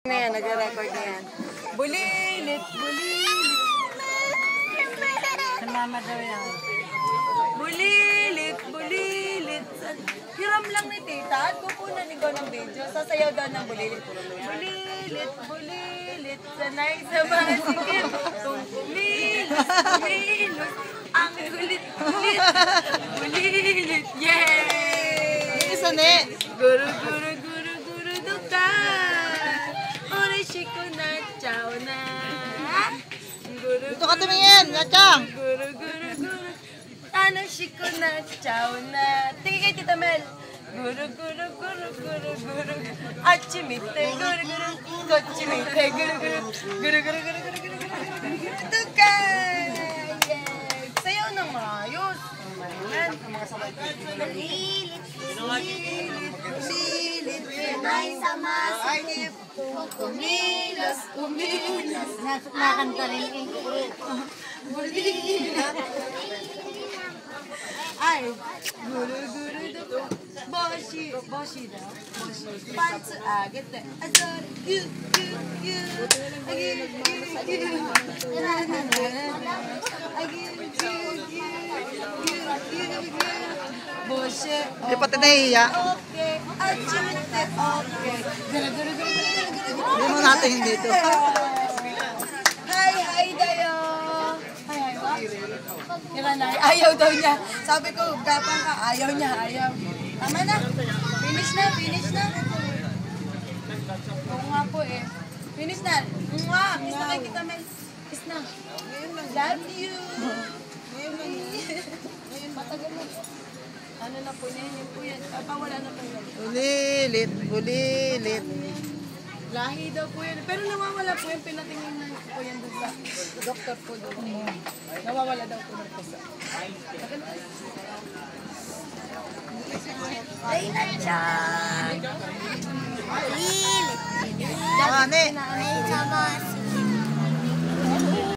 Na yan, nag-record na yan. Bulilit, bulilit. Mama daw yan. Bulilit, bulilit. Hiram lang ni tita at kukunan ni Go ng video. Sasayaw daw ng bulilit. Bulilit, bulilit. Sanay sa masikip. Kung kumilos, kumilos. Ang kulit-kulit. Bulilit, yay! Isa ne. Guru, guru, guru, guru, dukan. Orishiko na, chow na. Guru, Dito ka tumingin, Nachang. guru, guru, guru. Ano shiko na, chow na. Tingin kay Tita Mel. Guru, guru, guru, guru, guru. Achimite, guru, guru. Kochimite, guru, guru. Guru, guru, guru, guru, guru, guru. Dukan! Yay! Sayaw ng maayos. Ayan. Bulilit, bulilit, bulilit. Ay, sa masikip. Kumilos, kumilos. Nakanta rin eh. Bulilit. Ay, guru, guru, guru. Boshi, boshi daw. Boshi. Pants, agete. Azor, yu, yu, yu. Agi, yu, yu. Na, na, na, na. Agi, yu, yu, yu, yu, yu. Boshi, Di pati nahihiya. okay. Achimite, okay. Guru, guru, guru, guru, guru, guru. Hindi mo natin dito. Hi, hi dayo. Hi, hi ba? Ayaw daw niya. Sabi ko, gapang ka. Ayaw niya, ayaw. Tama na. Finish na, finish na. Oo nga po eh. Finish na. Nga, kiss na kay Tita Mel. Kiss na. Love you. Matagal na. Ano na po niya, yun po yan. Wala na po yan. Bulilit, bulilit. Lahi daw po yan. Pero nawawala po yan. Pinatingin na po yan doon sa doktor po doon. Nawawala daw po ng pusa. Ay, nandiyan! Bulilit! Ano eh? Ay, sama